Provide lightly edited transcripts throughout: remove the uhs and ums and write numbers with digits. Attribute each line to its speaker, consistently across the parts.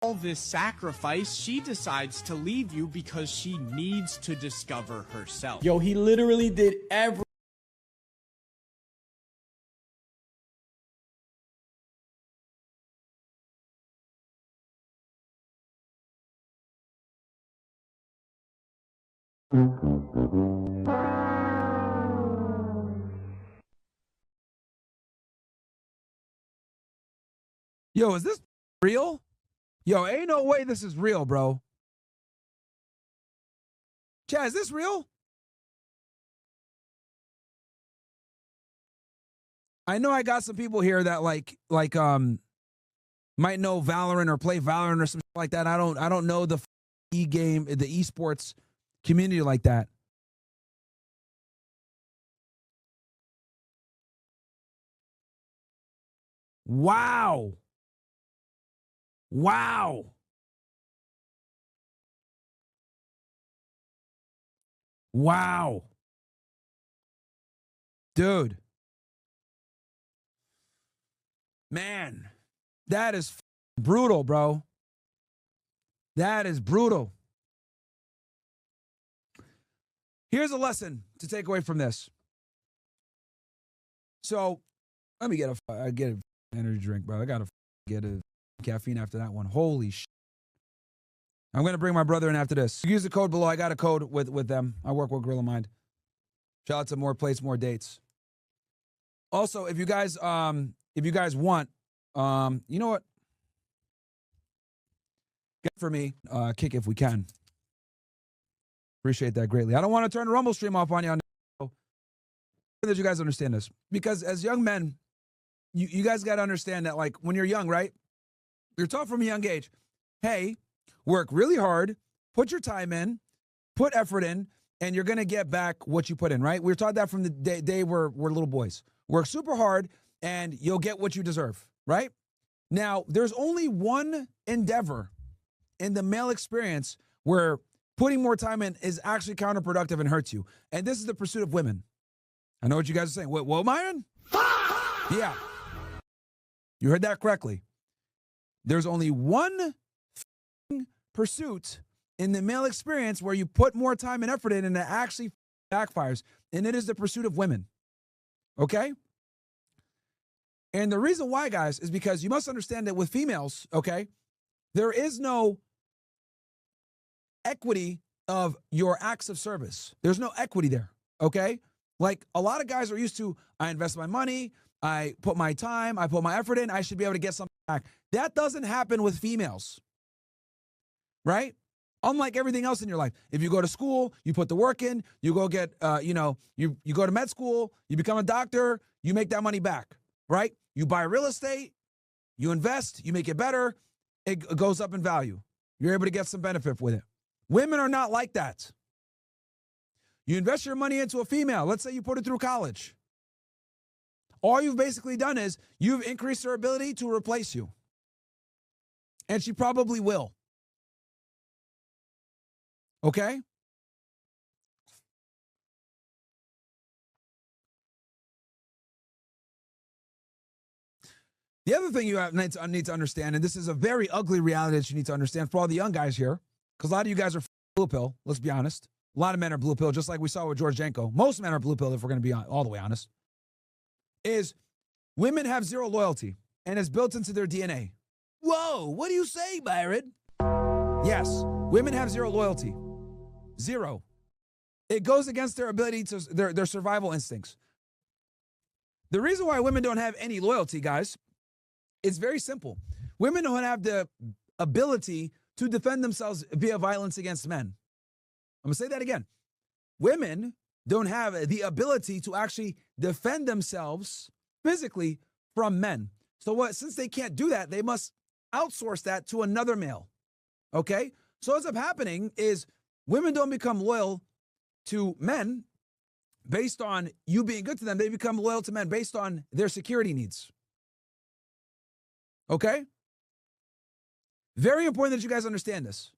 Speaker 1: all this sacrifice, she decides to leave you because she needs to discover herself.
Speaker 2: Yo, he literally did every...
Speaker 3: Yo, is this real? Yo, ain't no way this is real, bro. Chad, is this real? I know I got some people here that like might know Valorant or play Valorant or something like that. I don't know the e-game, the esports community like that. Wow. Wow. Wow. Dude. Man, that is brutal, bro. That is brutal. Here's a lesson to take away from this. So, let me get an energy drink, bro. I got to get a caffeine after that one. Holy shit. I'm going to bring my brother in after this. Use the code below. I got a code with them. I work with Gorilla Mind. Shout out to More Plates, More Dates. Also, if you guys want, you know what? Get for me, kick if we can. Appreciate that greatly. I don't want to turn the Rumble stream off on you. That you guys understand this. Because as young men, you guys got to understand that, like, when you're young, right? You're taught from a young age, hey, work really hard, put your time in, put effort in, and you're going to get back what you put in, right? We were taught that from the day we're little boys. Work super hard, and you'll get what you deserve, right? Now, there's only one endeavor in the male experience where putting more time in is actually counterproductive and hurts you. And this is the pursuit of women. I know what you guys are saying. What, Myron? Yeah. You heard that correctly. There's only one pursuit in the male experience where you put more time and effort in and it actually backfires, and it is the pursuit of women. Okay? And the reason why, guys, is because you must understand that with females, okay, there is no equity of your acts of service. There's no equity there, okay? Like, a lot of guys are used to, I invest my money, I put my time, I put my effort in, I should be able to get something back. That doesn't happen with females, right? Unlike everything else in your life. If you go to school, you put the work in, you go get, you go to med school, you become a doctor, you make that money back, right? You buy real estate, you invest, you make it better, it goes up in value. You're able to get some benefit with it. Women are not like that. You invest your money into a female. Let's say you put it through college. All you've basically done is you've increased her ability to replace you. And she probably will. Okay? The other thing you need to understand, and this is a very ugly reality that you need to understand for all the young guys here, because a lot of you guys are blue pill, let's be honest. A lot of men are blue pill, just like we saw with George Janko. Most men are blue pill, if we're going to be all the way honest. Is women have zero loyalty, and it's built into their DNA. Whoa, what do you say, Myron? Yes, women have zero loyalty. Zero. It goes against their ability to their survival instincts. The reason why women don't have any loyalty, guys, it's very simple. Women don't have the ability to defend themselves via violence against men. I'm going to say that again. Women don't have the ability to actually defend themselves physically from men. So since they can't do that, they must outsource that to another male. Okay? So what's up happening is women don't become loyal to men based on you being good to them. They become loyal to men based on their security needs. Okay? Very important that you guys understand this.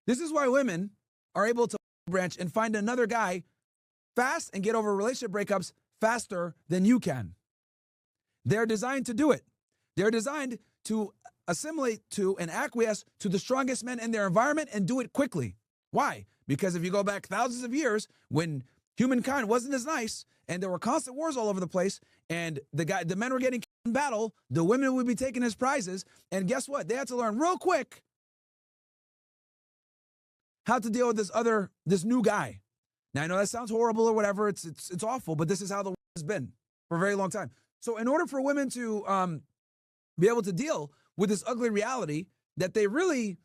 Speaker 3: This is why women are able to branch and find another guy fast and get over relationship breakups faster than you can. They're designed to do it. They're designed to assimilate to and acquiesce to the strongest men in their environment and do it quickly. Why? Because if you go back thousands of years when humankind wasn't as nice and there were constant wars all over the place and the men were getting killed in battle, the women would be taken as prizes. And guess what? They had to learn real quick how to deal with this new guy. Now, I know that sounds horrible or whatever. It's awful, but this is how the world has been for a very long time. So in order for women to be able to deal with this ugly reality that they really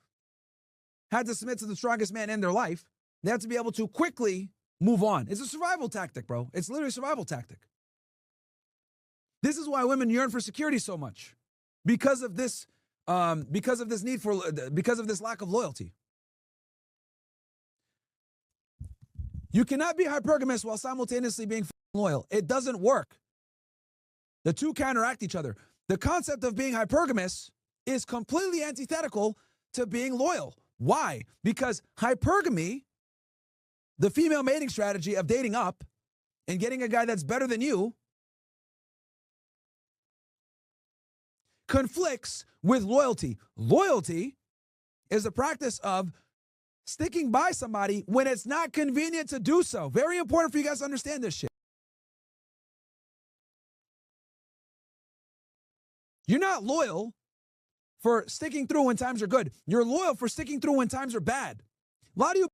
Speaker 3: had to submit to the strongest man in their life, they have to be able to quickly move on. It's a survival tactic, bro. It's literally a survival tactic. This is why women yearn for security so much, because of this need for because of this lack of loyalty. You cannot be hypergamous while simultaneously being loyal. It doesn't work. The two counteract each other. The concept of being hypergamous is completely antithetical to being loyal. Why? Because hypergamy, the female mating strategy of dating up and getting a guy that's better than you, conflicts with loyalty. Loyalty is the practice of sticking by somebody when it's not convenient to do so. Very important for you guys to understand this shit. You're not loyal for sticking through when times are good. You're loyal for sticking through when times are bad. A lot of you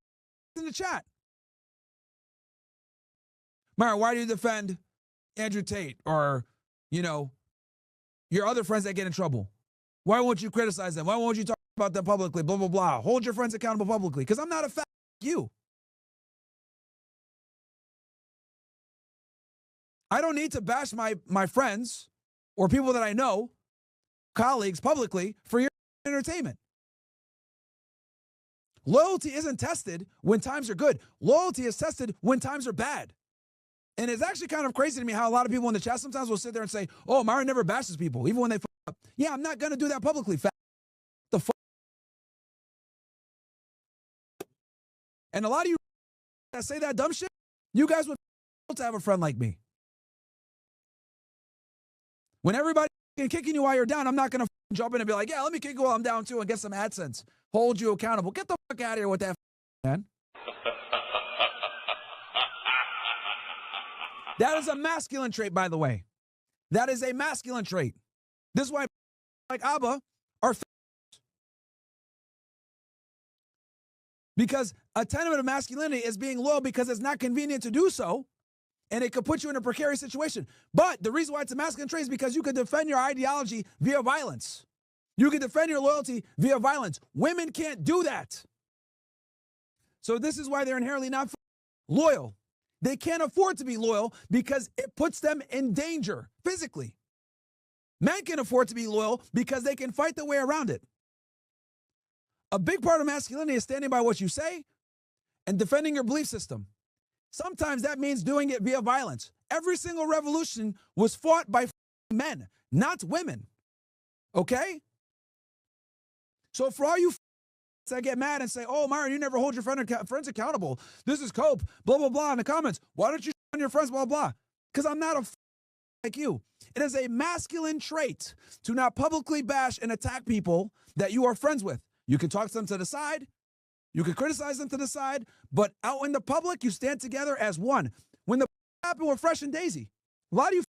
Speaker 3: in the chat. Myron, why do you defend Andrew Tate or, your other friends that get in trouble? Why won't you criticize them? Why won't you talk about them publicly? Blah, blah, blah. Hold your friends accountable publicly. Because I'm not a fat you. I don't need to bash my friends or people that I know, colleagues publicly, for your entertainment. Loyalty isn't tested when times are good. Loyalty is tested when times are bad. And it's actually kind of crazy to me how a lot of people in the chat sometimes will sit there and say, oh, Myron never bashes people, even when they fuck up. Yeah, I'm not going to do that publicly, fat. The fuck? And a lot of you that say that dumb shit, you guys would to have a friend like me. When everybody's kicking you while you're down, I'm not going to jump in and be like, yeah, let me kick you while I'm down too and get some AdSense. Hold you accountable. Get the fuck out of here with that, man. That is a masculine trait, by the way. That is a masculine trait. This is why like Abba are because a tenet of masculinity is being loyal because it's not convenient to do so, and it could put you in a precarious situation. But the reason why it's a masculine trait is because you can defend your ideology via violence. You can defend your loyalty via violence. Women can't do that. So this is why they're inherently not loyal. They can't afford to be loyal because it puts them in danger physically. Men can afford to be loyal because they can fight their way around it. A big part of masculinity is standing by what you say and defending your belief system. Sometimes that means doing it via violence. Every single revolution was fought by men, not women. Okay? So for all you that get mad and say, oh, Myron, you never hold your friends accountable. This is cope, blah, blah, blah in the comments. Why don't you on your friends, blah, blah? Because I'm not a like you. It is a masculine trait to not publicly bash and attack people that you are friends with. You can talk to them to the side. You can criticize them to the side. But out in the public, you stand together as one. When the happened with Fresh and Daisy, a lot of you,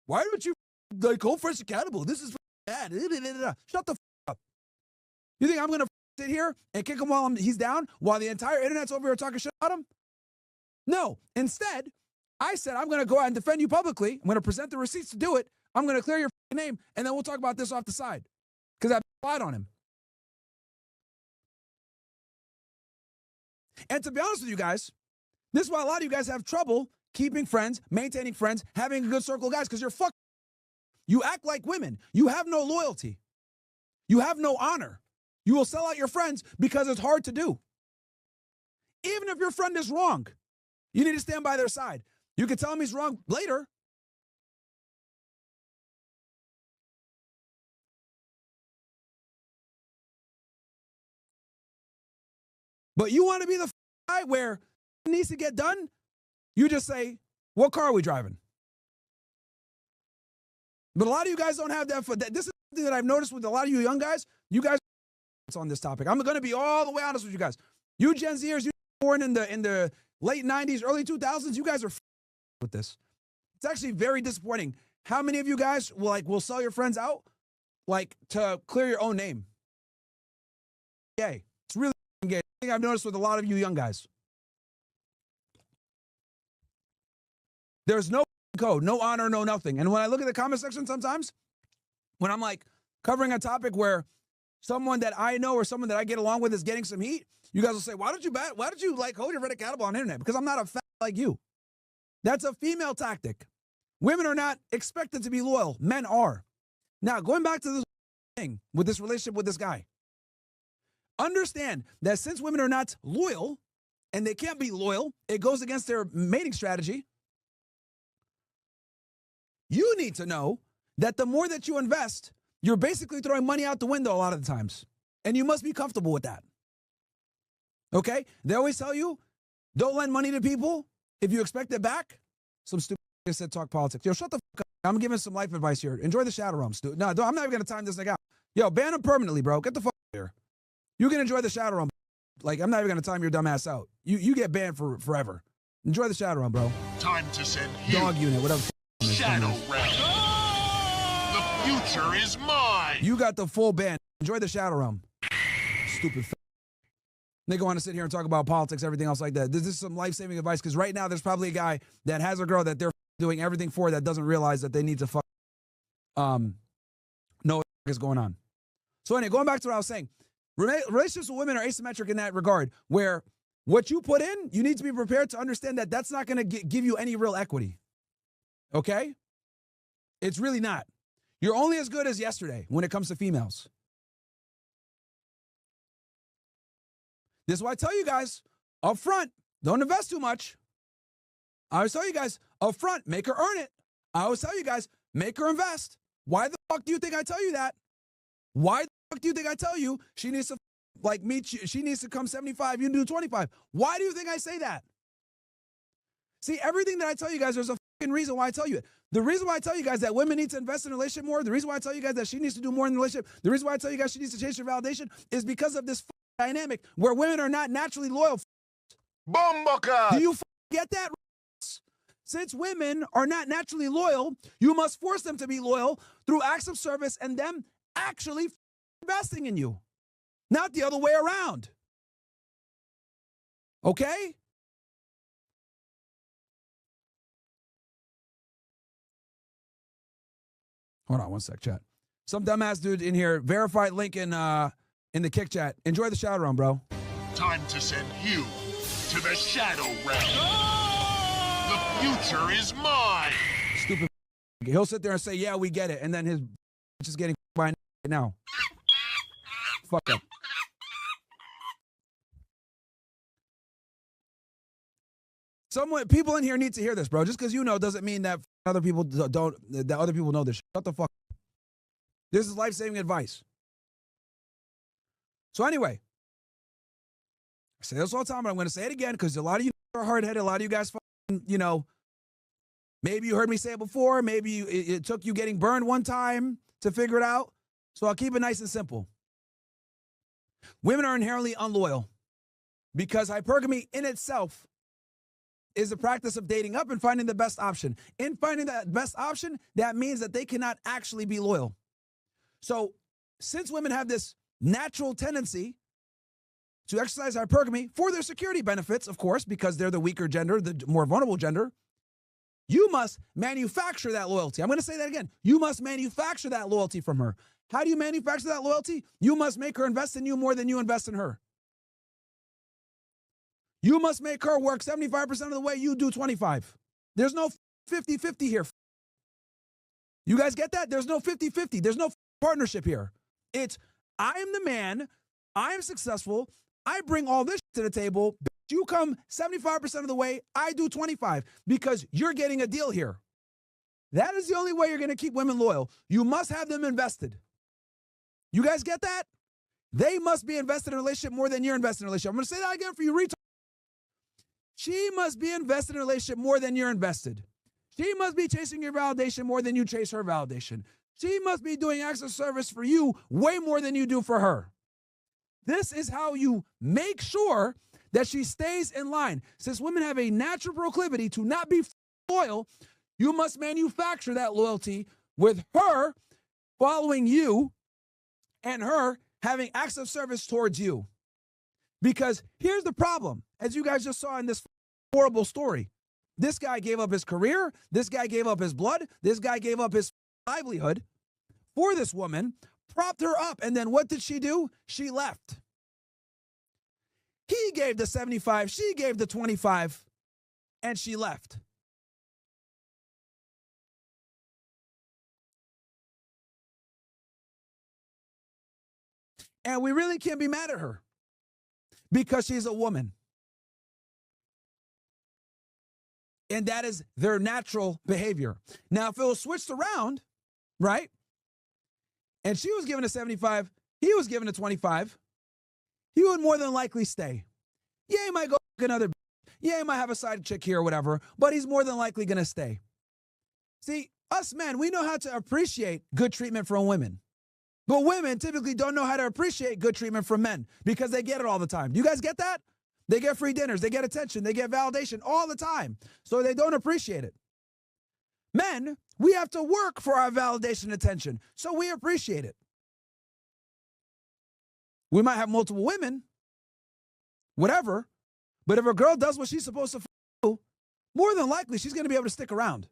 Speaker 3: why don't you hold Fresh accountable? This is bad. Shut the up. You think I'm going to sit here and kick him while he's down while the entire internet's over here talking shit about him? No. Instead, I said I'm going to go out and defend you publicly. I'm going to present the receipts to do it. I'm going to clear your name, and then we'll talk about this off the side because I lied on him. And to be honest with you guys, this is why a lot of you guys have trouble keeping friends, maintaining friends, having a good circle of guys because you're fucked. You act like women. You have no loyalty. You have no honor. You will sell out your friends because it's hard to do. Even if your friend is wrong, you need to stand by their side. You can tell him he's wrong later. But you want to be the guy where it needs to get done? You just say, what car are we driving? But a lot of you guys don't have that. This is thing that I've noticed with a lot of you young guys, you guys on this topic. I'm going to be all the way honest with you guys. You Gen Zers, you born in the late 90s, early 2000s, you guys are with this. It's actually very disappointing. How many of you guys will sell your friends out to clear your own name? Gay. It's really gay. I think I've noticed with a lot of you young guys. There's no code, no honor, no nothing. And when I look at the comment section sometimes, when I'm covering a topic where someone that I know or someone that I get along with is getting some heat, you guys will say, why don't you hold your friend accountable on the internet? Because I'm not a fat like you. That's a female tactic. Women are not expected to be loyal. Men are. Now, going back to this thing with this relationship with this guy, understand that since women are not loyal and they can't be loyal, it goes against their mating strategy. You need to know that the more that you invest, you're basically throwing money out the window a lot of the times. And you must be comfortable with that. Okay? They always tell you, don't lend money to people if you expect it back. Some stupid said talk politics. Yo, shut the fuck up. I'm giving some life advice here. Enjoy the shadow realm, dude. No, I'm not even going to time this thing out. Yo, ban him permanently, bro. Get the fuck out of here. You can enjoy the shadow realm. I'm not even going to time your dumb ass out. You get banned for forever. Enjoy the shadow realm, bro.
Speaker 4: Time to send you.
Speaker 3: Dog unit, whatever.
Speaker 4: Shadow realm. The future is mine.
Speaker 3: You got the full ban. Enjoy the shadow realm. Stupid nigga want to sit here and talk about politics, everything else like that. This is some life-saving advice because right now there's probably a guy that has a girl that they're doing everything for that doesn't realize that they need to know what is going on. So anyway, going back to what I was saying, relationships with women are asymmetric in that regard, where what you put in, you need to be prepared to understand that that's not going to give you any real equity. Okay? It's really not. You're only as good as yesterday when it comes to females. This is why I tell you guys up front, don't invest too much. I always tell you guys up front, make her earn it. I always tell you guys, make her invest. Why the fuck do you think I tell you that? Why the fuck do you think I tell you she needs to meet you? She needs to come 75, you do 25. Why do you think I say that? See, everything that I tell you guys, there's a fucking reason why I tell you it. The reason why I tell you guys that women need to invest in a relationship more, the reason why I tell you guys that she needs to do more in the relationship, the reason why I tell you guys she needs to chase her validation is because of this dynamic where women are not naturally loyal.
Speaker 4: Bomboka!
Speaker 3: Do you get that? Since women are not naturally loyal, you must force them to be loyal through acts of service and them actually investing in you, not the other way around. Okay? Hold on one sec, chat. Some dumbass dude in here, verified link in the kick chat. Enjoy the shadow realm, bro.
Speaker 4: Time to send you to the shadow realm. The future is mine.
Speaker 3: Stupid. He'll sit there and say, yeah, we get it. And then his is getting by now. Fuck up. People in here need to hear this, bro. Just because you know doesn't mean that other people don't. That other people know this. Shut the fuck up. This is life-saving advice. So anyway, I say this all the time, but I'm going to say it again because a lot of you are hard-headed. A lot of you guys, maybe you heard me say it before. Maybe it took you getting burned one time to figure it out. So I'll keep it nice and simple. Women are inherently unloyal because hypergamy in itself is the practice of dating up and finding the best option. In finding that best option, that means that they cannot actually be loyal. So since women have this natural tendency to exercise hypergamy for their security benefits, of course, because they're the weaker gender, the more vulnerable gender, you must manufacture that loyalty. I'm going to say that again. You must manufacture that loyalty from her. How do you manufacture that loyalty? You must make her invest in you more than you invest in her. You must make her work 75% of the way, you do 25. There's no 50-50 here. You guys get that? There's no 50-50. There's no partnership here. It's, I am the man, I am successful, I bring all this to the table, you come 75% of the way, I do 25, because you're getting a deal here. That is the only way you're going to keep women loyal. You must have them invested. You guys get that? They must be invested in a relationship more than you're invested in a relationship. I'm going to say that again for you, retard. She must be invested in a relationship more than you're invested. She must be chasing your validation more than you chase her validation. She must be doing acts of service for you way more than you do for her. This is how you make sure that she stays in line. Since women have a natural proclivity to not be loyal, you must manufacture that loyalty with her following you and her having acts of service towards you. Because here's the problem, as you guys just saw in this horrible story. This guy gave up his career. This guy gave up his blood. This guy gave up his livelihood for this woman, propped her up. And then what did she do? She left. He gave the 75. She gave the 25. And she left. And we really can't be mad at her because she's a woman. And that is their natural behavior. Now, if it was switched around, right? And she was given a 75, he was given a 25, he would more than likely stay. Yeah, he might go another, yeah, he might have a side chick here or whatever, but he's more than likely going to stay. See, us men, we know how to appreciate good treatment from women. But women typically don't know how to appreciate good treatment from men because they get it all the time. Do you guys get that? They get free dinners, they get attention, they get validation all the time. So they don't appreciate it. Men, we have to work for our validation and attention, so we appreciate it. We might have multiple women, whatever, but if a girl does what she's supposed to do, more than likely she's going to be able to stick around.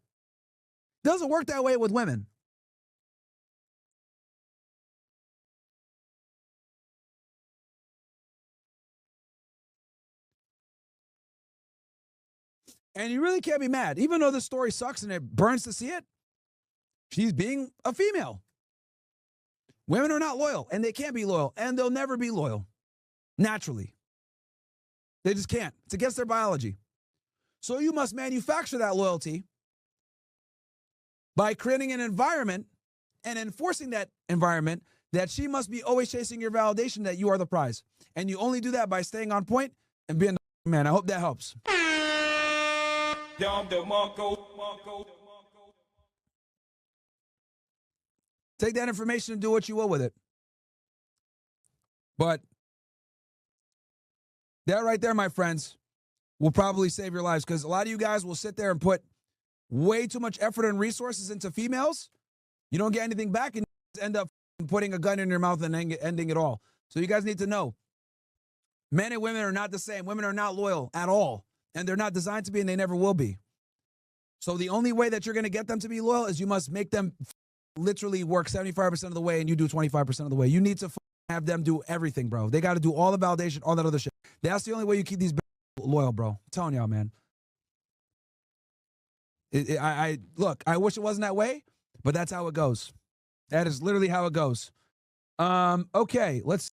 Speaker 3: Doesn't work that way with women. And you really can't be mad. Even though the story sucks and it burns to see it, she's being a female. Women are not loyal, and they can't be loyal, and they'll never be loyal, naturally. They just can't. It's against their biology. So you must manufacture that loyalty by creating an environment and enforcing that environment that she must be always chasing your validation that you are the prize. And you only do that by staying on point and being the man. I hope that helps. Take that information and do what you will with it. But that right there, my friends, will probably save your lives because a lot of you guys will sit there and put way too much effort and resources into females. You don't get anything back and end up putting a gun in your mouth and ending it all. So you guys need to know, men and women are not the same. Women are not loyal at all. And they're not designed to be, and they never will be. So the only way that you're going to get them to be loyal is you must make them literally work 75% of the way and you do 25% of the way. You need to have them do everything, bro. They got to do all the validation, all that other shit. That's the only way you keep these loyal, bro. I'm telling y'all, man. Look, I wish it wasn't that way, but that's how it goes. That is literally how it goes. Okay, let's